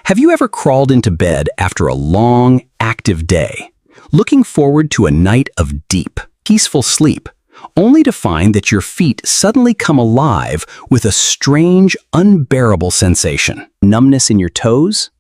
Have you ever crawled into bed after a long, active day, looking forward to a night of deep, peaceful sleep, only to find that your feet suddenly come alive with a strange, unbearable sensation? Numbness in your toes?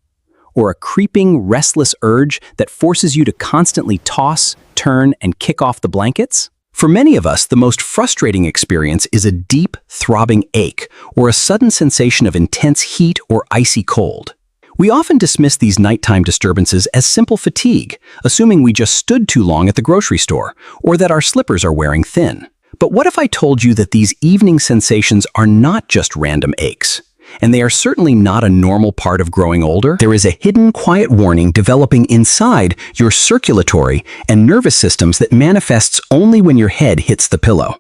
Or a creeping, restless urge that forces you to constantly toss, turn, and kick off the blankets? For many of us, the most frustrating experience is a deep, throbbing ache or a sudden sensation of intense heat or icy cold. We often dismiss these nighttime disturbances as simple fatigue, assuming we just stood too long at the grocery store or that our slippers are wearing thin. But what if I told you that these evening sensations are not just random aches? And they are certainly not a normal part of growing older. There is a hidden, quiet warning developing inside your circulatory and nervous systems that manifests only when your head hits the pillow.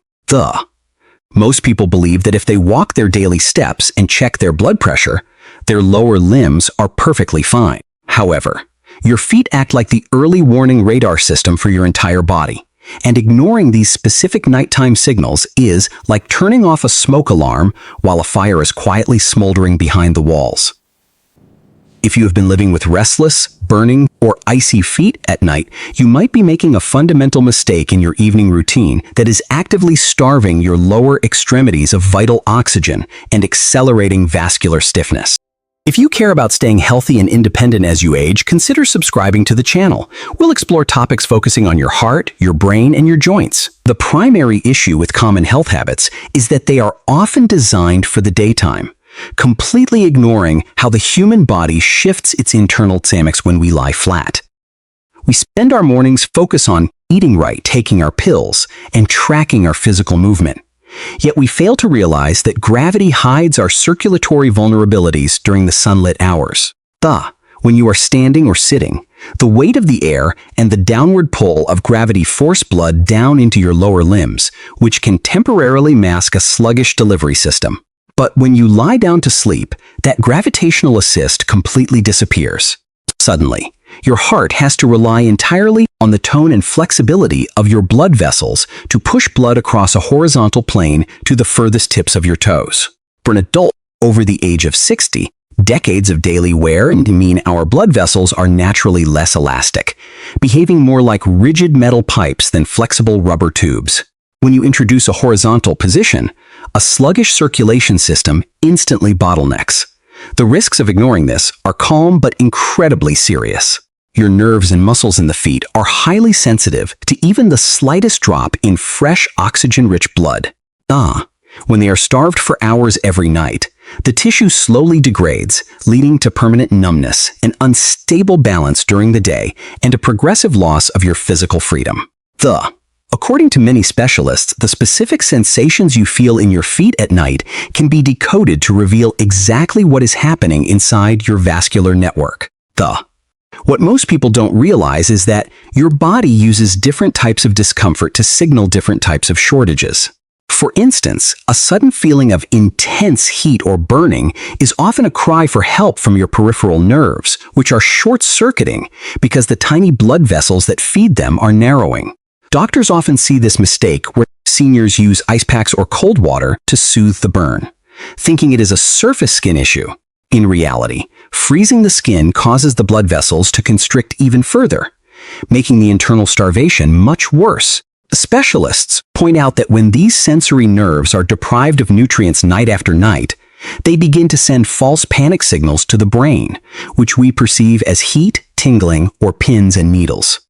Most people believe that if they walk their daily steps and check their blood pressure, their lower limbs are perfectly fine. However, your feet act like the early warning radar system for your entire body. And ignoring these specific nighttime signals is like turning off a smoke alarm while a fire is quietly smoldering behind the walls. If you have been living with restless, burning, or icy feet at night, you might be making a fundamental mistake in your evening routine that is actively starving your lower extremities of vital oxygen and accelerating vascular stiffness. If you care about staying healthy and independent as you age, consider subscribing to the channel. We'll explore topics focusing on your heart, your brain, and your joints. The primary issue with common health habits is that they are often designed for the daytime, completely ignoring how the human body shifts its internal dynamics when we lie flat. We spend our mornings focused on eating right, taking our pills, and tracking our physical movement. Yet we fail to realize that gravity hides our circulatory vulnerabilities during the sunlit hours. When you are standing or sitting, the weight of the air and the downward pull of gravity force blood down into your lower limbs, which can temporarily mask a sluggish delivery system. But when you lie down to sleep, that gravitational assist completely disappears. Suddenly, your heart has to rely entirely on the tone and flexibility of your blood vessels to push blood across a horizontal plane to the furthest tips of your toes. For an adult over the age of 60, decades of daily wear mean our blood vessels are naturally less elastic, behaving more like rigid metal pipes than flexible rubber tubes. When you introduce a horizontal position, a sluggish circulation system instantly bottlenecks. The risks of ignoring this are calm but incredibly serious. Your nerves and muscles in the feet are highly sensitive to even the slightest drop in fresh oxygen-rich blood. When they are starved for hours every night, the tissue slowly degrades, leading to permanent numbness, an unstable balance during the day, and a progressive loss of your physical freedom. According to many specialists, the specific sensations you feel in your feet at night can be decoded to reveal exactly what is happening inside your vascular network. What most people don't realize is that your body uses different types of discomfort to signal different types of shortages. For instance, a sudden feeling of intense heat or burning is often a cry for help from your peripheral nerves, which are short-circuiting because the tiny blood vessels that feed them are narrowing. Doctors often see this mistake where seniors use ice packs or cold water to soothe the burn, thinking it is a surface skin issue. In reality, freezing the skin causes the blood vessels to constrict even further, making the internal starvation much worse. Specialists point out that when these sensory nerves are deprived of nutrients night after night, they begin to send false panic signals to the brain, which we perceive as heat, tingling, or pins and needles.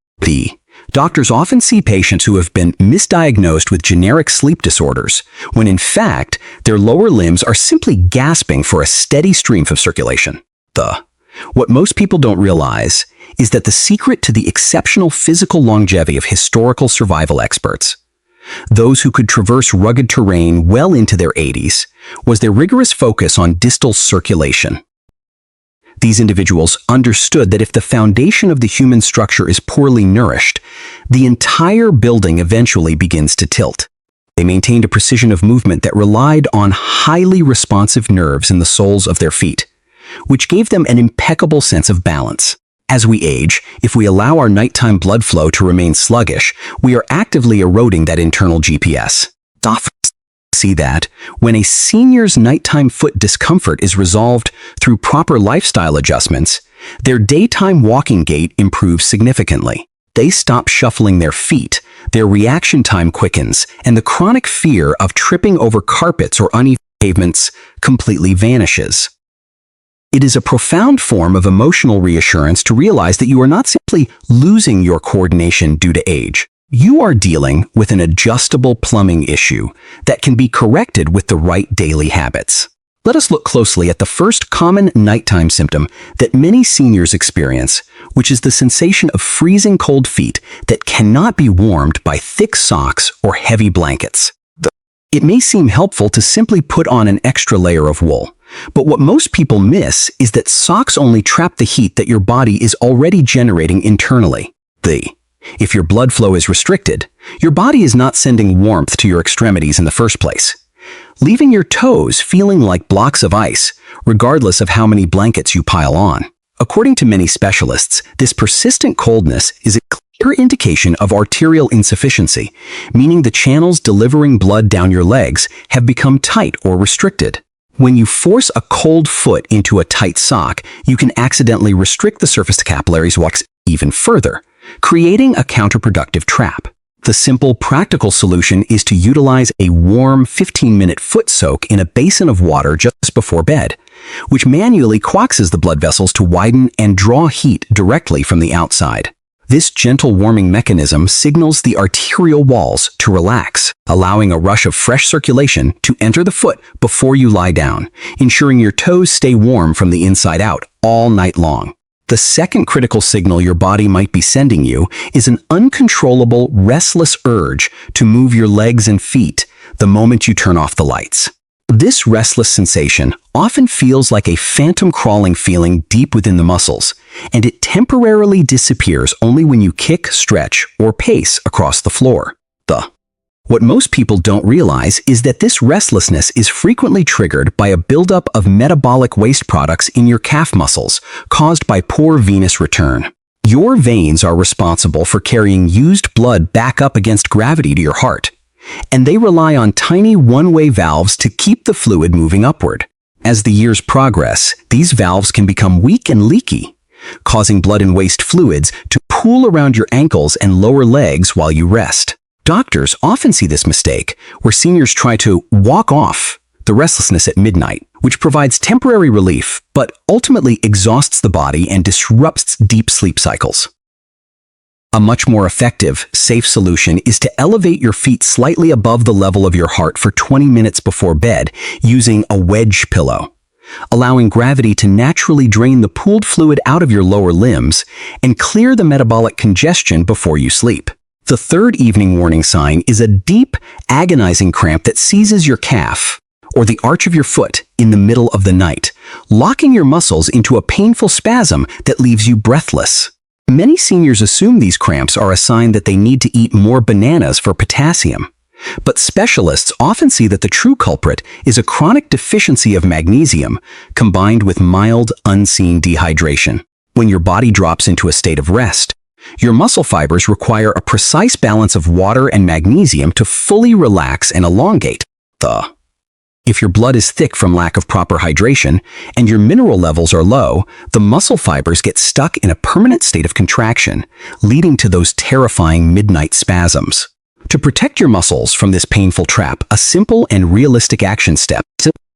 Doctors often see patients who have been misdiagnosed with generic sleep disorders, when in fact, their lower limbs are simply gasping for a steady stream of circulation. What most people don't realize is that the secret to the exceptional physical longevity of historical survival experts, those who could traverse rugged terrain well into their 80s, was their rigorous focus on distal circulation. These individuals understood that if the foundation of the human structure is poorly nourished, the entire building eventually begins to tilt. They maintained a precision of movement that relied on highly responsive nerves in the soles of their feet, which gave them an impeccable sense of balance. As we age, if we allow our nighttime blood flow to remain sluggish, we are actively eroding that internal GPS. See that when a senior's nighttime foot discomfort is resolved through proper lifestyle adjustments, their daytime walking gait improves significantly. They stop shuffling their feet, their reaction time quickens, and the chronic fear of tripping over carpets or uneven pavements completely vanishes. It is a profound form of emotional reassurance to realize that you are not simply losing your coordination due to age. You are dealing with an adjustable plumbing issue that can be corrected with the right daily habits. Let us look closely at the first common nighttime symptom that many seniors experience, which is the sensation of freezing cold feet that cannot be warmed by thick socks or heavy blankets. It may seem helpful to simply put on an extra layer of wool, but what most people miss is that socks only trap the heat that your body is already generating internally. If your blood flow is restricted, your body is not sending warmth to your extremities in the first place, leaving your toes feeling like blocks of ice, regardless of how many blankets you pile on. According to many specialists, this persistent coldness is a clear indication of arterial insufficiency, meaning the channels delivering blood down your legs have become tight or restricted. When you force a cold foot into a tight sock, you can accidentally restrict the surface capillaries even further, creating a counterproductive trap. The simple, practical solution is to utilize a warm 15-minute foot soak in a basin of water just before bed, which manually coaxes the blood vessels to widen and draw heat directly from the outside. This gentle warming mechanism signals the arterial walls to relax, allowing a rush of fresh circulation to enter the foot before you lie down, ensuring your toes stay warm from the inside out all night long. The second critical signal your body might be sending you is an uncontrollable, restless urge to move your legs and feet the moment you turn off the lights. This restless sensation often feels like a phantom crawling feeling deep within the muscles, and it temporarily disappears only when you kick, stretch, or pace across the floor. What most people don't realize is that this restlessness is frequently triggered by a buildup of metabolic waste products in your calf muscles caused by poor venous return. Your veins are responsible for carrying used blood back up against gravity to your heart, and they rely on tiny one-way valves to keep the fluid moving upward. As the years progress, these valves can become weak and leaky, causing blood and waste fluids to pool around your ankles and lower legs while you rest. Doctors often see this mistake, where seniors try to walk off the restlessness at midnight, which provides temporary relief, but ultimately exhausts the body and disrupts deep sleep cycles. A much more effective, safe solution is to elevate your feet slightly above the level of your heart for 20 minutes before bed using a wedge pillow, allowing gravity to naturally drain the pooled fluid out of your lower limbs and clear the metabolic congestion before you sleep. The third evening warning sign is a deep, agonizing cramp that seizes your calf, or the arch of your foot, in the middle of the night, locking your muscles into a painful spasm that leaves you breathless. Many seniors assume these cramps are a sign that they need to eat more bananas for potassium, but specialists often see that the true culprit is a chronic deficiency of magnesium combined with mild, unseen dehydration. When your body drops into a state of rest, your muscle fibers require a precise balance of water and magnesium to fully relax and elongate. If your blood is thick from lack of proper hydration and your mineral levels are low, the muscle fibers get stuck in a permanent state of contraction, leading to those terrifying midnight spasms. To protect your muscles from this painful trap, a simple and realistic action step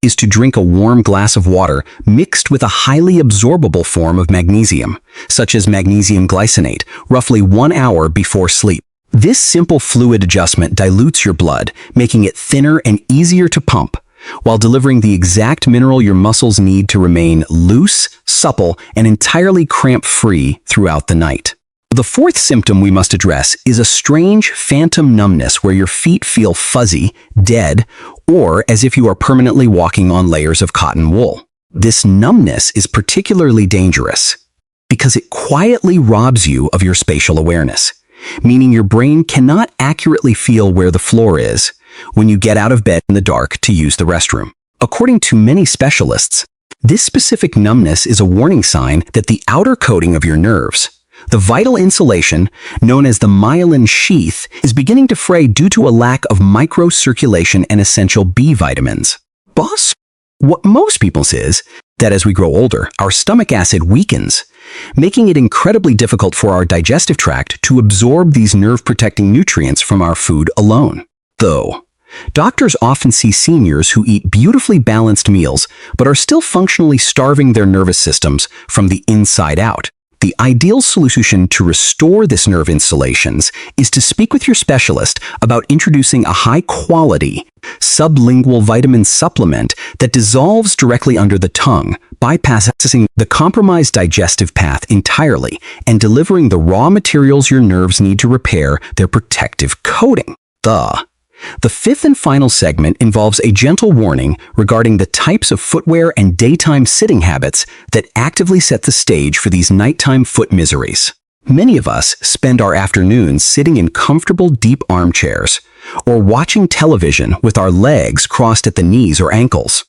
is to drink a warm glass of water mixed with a highly absorbable form of magnesium, such as magnesium glycinate, roughly 1 hour before sleep. This simple fluid adjustment dilutes your blood, making it thinner and easier to pump, while delivering the exact mineral your muscles need to remain loose, supple, and entirely cramp-free throughout the night. The fourth symptom we must address is a strange phantom numbness where your feet feel fuzzy, dead, or as if you are permanently walking on layers of cotton wool. This numbness is particularly dangerous because it quietly robs you of your spatial awareness, meaning your brain cannot accurately feel where the floor is when you get out of bed in the dark to use the restroom. According to many specialists, this specific numbness is a warning sign that the outer coating of your nerves, The vital insulation, known as the myelin sheath, is beginning to fray due to a lack of microcirculation and essential B vitamins. Boss, what most people say is that as we grow older, our stomach acid weakens, making it incredibly difficult for our digestive tract to absorb these nerve-protecting nutrients from our food alone. Though, doctors often see seniors who eat beautifully balanced meals but are still functionally starving their nervous systems from the inside out. The ideal solution to restore this nerve installations is to speak with your specialist about introducing a high-quality, sublingual vitamin supplement that dissolves directly under the tongue, bypassing the compromised digestive path entirely and delivering the raw materials your nerves need to repair their protective coating. The fifth and final segment involves a gentle warning regarding the types of footwear and daytime sitting habits that actively set the stage for these nighttime foot miseries. Many of us spend our afternoons sitting in comfortable, deep armchairs or watching television with our legs crossed at the knees or ankles.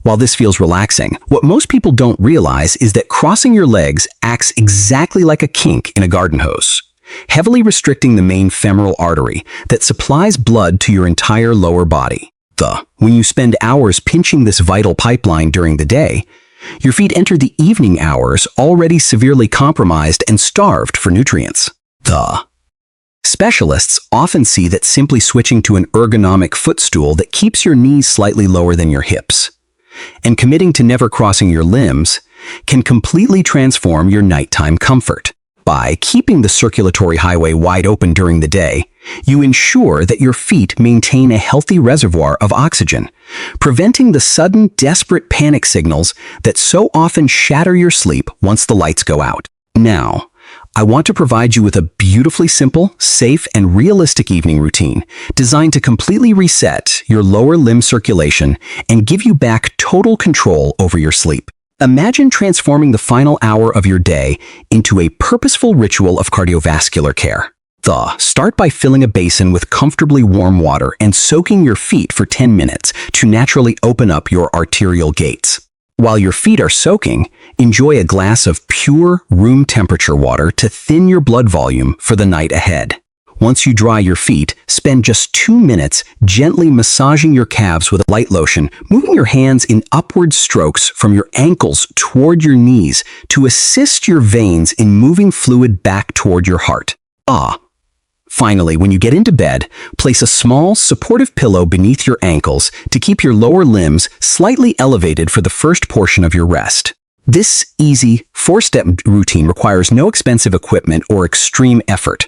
While this feels relaxing, what most people don't realize is that crossing your legs acts exactly like a kink in a garden hose, heavily restricting the main femoral artery that supplies blood to your entire lower body. When you spend hours pinching this vital pipeline during the day, your feet enter the evening hours already severely compromised and starved for nutrients. Specialists often see that simply switching to an ergonomic footstool that keeps your knees slightly lower than your hips and committing to never crossing your limbs can completely transform your nighttime comfort. By keeping the circulatory highway wide open during the day, you ensure that your feet maintain a healthy reservoir of oxygen, preventing the sudden, desperate panic signals that so often shatter your sleep once the lights go out. Now, I want to provide you with a beautifully simple, safe, and realistic evening routine designed to completely reset your lower limb circulation and give you back total control over your sleep. Imagine transforming the final hour of your day into a purposeful ritual of cardiovascular care. Start by filling a basin with comfortably warm water and soaking your feet for 10 minutes to naturally open up your arterial gates. While your feet are soaking, enjoy a glass of pure room temperature water to thin your blood volume for the night ahead. Once you dry your feet, spend just 2 minutes gently massaging your calves with a light lotion, moving your hands in upward strokes from your ankles toward your knees to assist your veins in moving fluid back toward your heart. Finally, when you get into bed, place a small, supportive pillow beneath your ankles to keep your lower limbs slightly elevated for the first portion of your rest. This easy, 4-step routine requires no expensive equipment or extreme effort,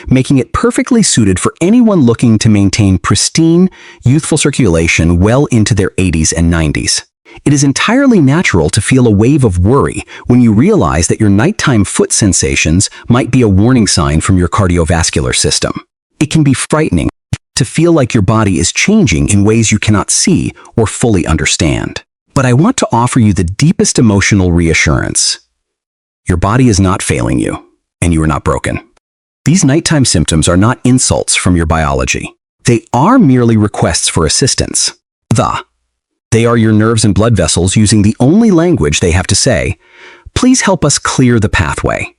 making it perfectly suited for anyone looking to maintain pristine, youthful circulation well into their 80s and 90s. It is entirely natural to feel a wave of worry when you realize that your nighttime foot sensations might be a warning sign from your cardiovascular system. It can be frightening to feel like your body is changing in ways you cannot see or fully understand. But I want to offer you the deepest emotional reassurance. Your body is not failing you, and you are not broken. These nighttime symptoms are not insults from your biology. They are merely requests for assistance. They are your nerves and blood vessels using the only language they have to say, "Please help us clear the pathway."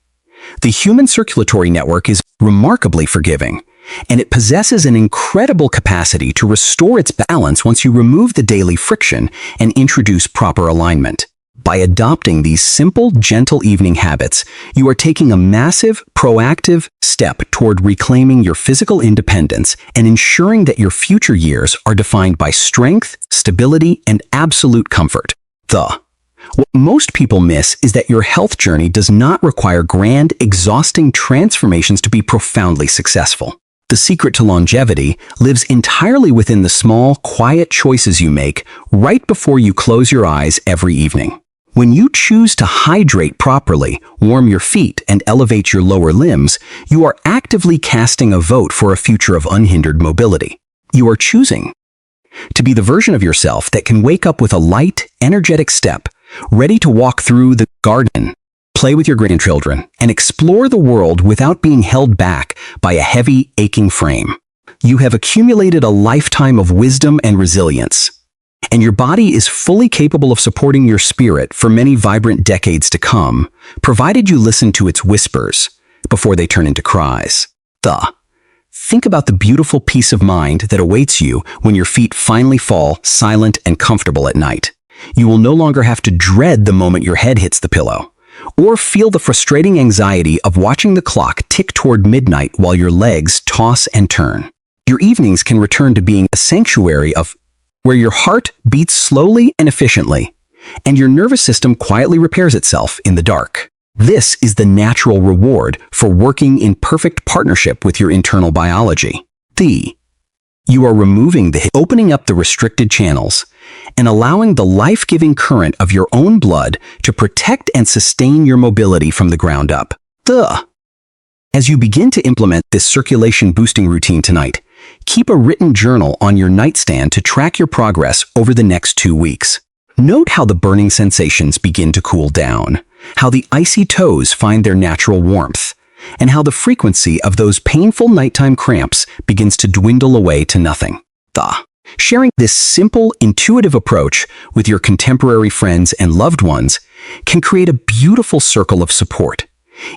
The human circulatory network is remarkably forgiving, and it possesses an incredible capacity to restore its balance once you remove the daily friction and introduce proper alignment. By adopting these simple, gentle evening habits, you are taking a massive, proactive step toward reclaiming your physical independence and ensuring that your future years are defined by strength, stability, and absolute comfort. What most people miss is that your health journey does not require grand, exhausting transformations to be profoundly successful. The secret to longevity lives entirely within the small, quiet choices you make right before you close your eyes every evening. When you choose to hydrate properly, warm your feet, and elevate your lower limbs, you are actively casting a vote for a future of unhindered mobility. You are choosing to be the version of yourself that can wake up with a light, energetic step, ready to walk through the garden, play with your grandchildren, and explore the world without being held back by a heavy, aching frame. You have accumulated a lifetime of wisdom and resilience, And your body is fully capable of supporting your spirit for many vibrant decades to come, provided you listen to its whispers before they turn into cries. Think about the beautiful peace of mind that awaits you when your feet finally fall silent and comfortable at night. You will no longer have to dread the moment your head hits the pillow, or feel the frustrating anxiety of watching the clock tick toward midnight while your legs toss and turn. Your evenings can return to being a sanctuary of where your heart beats slowly and efficiently, and your nervous system quietly repairs itself in the dark. This is the natural reward for working in perfect partnership with your internal biology. You are opening up the restricted channels and allowing the life-giving current of your own blood to protect and sustain your mobility from the ground up. As you begin to implement this circulation-boosting routine tonight, keep a written journal on your nightstand to track your progress over the next 2 weeks. Note how the burning sensations begin to cool down, how the icy toes find their natural warmth, and how the frequency of those painful nighttime cramps begins to dwindle away to nothing. Sharing this simple, intuitive approach with your contemporary friends and loved ones can create a beautiful circle of support,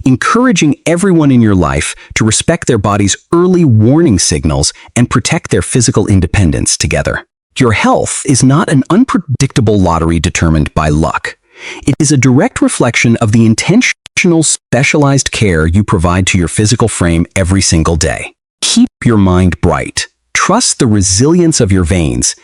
encouraging everyone in your life to respect their body's early warning signals and protect their physical independence together. Your health is not an unpredictable lottery determined by luck. It is a direct reflection of the intentional, specialized care you provide to your physical frame every single day. Keep your mind bright, trust the resilience of your veins,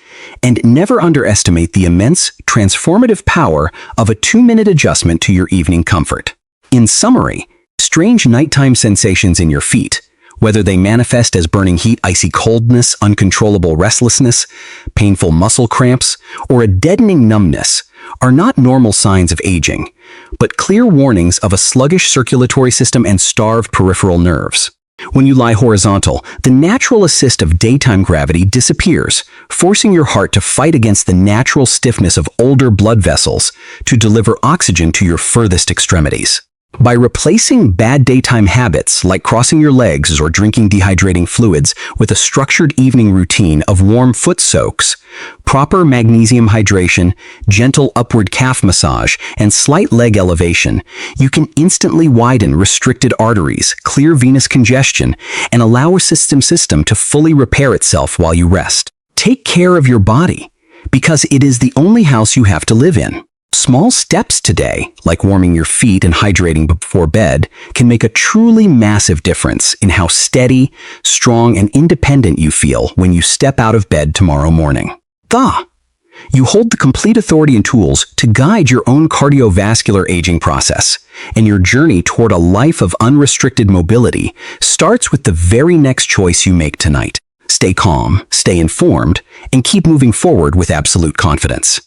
and never underestimate the immense, transformative power of a 2-minute adjustment to your evening comfort. In summary, strange nighttime sensations in your feet, whether they manifest as burning heat, icy coldness, uncontrollable restlessness, painful muscle cramps, or a deadening numbness, are not normal signs of aging, but clear warnings of a sluggish circulatory system and starved peripheral nerves. When you lie horizontal, the natural assist of daytime gravity disappears, forcing your heart to fight against the natural stiffness of older blood vessels to deliver oxygen to your furthest extremities. By replacing bad daytime habits like crossing your legs or drinking dehydrating fluids with a structured evening routine of warm foot soaks, proper magnesium hydration, gentle upward calf massage, and slight leg elevation, you can instantly widen restricted arteries, clear venous congestion, and allow a system to fully repair itself while you rest. Take care of your body, because it is the only house you have to live in. Small steps today, like warming your feet and hydrating before bed, can make a truly massive difference in how steady, strong, and independent you feel when you step out of bed tomorrow morning. You hold the complete authority and tools to guide your own cardiovascular aging process, and your journey toward a life of unrestricted mobility starts with the very next choice you make tonight. Stay calm, stay informed, and keep moving forward with absolute confidence.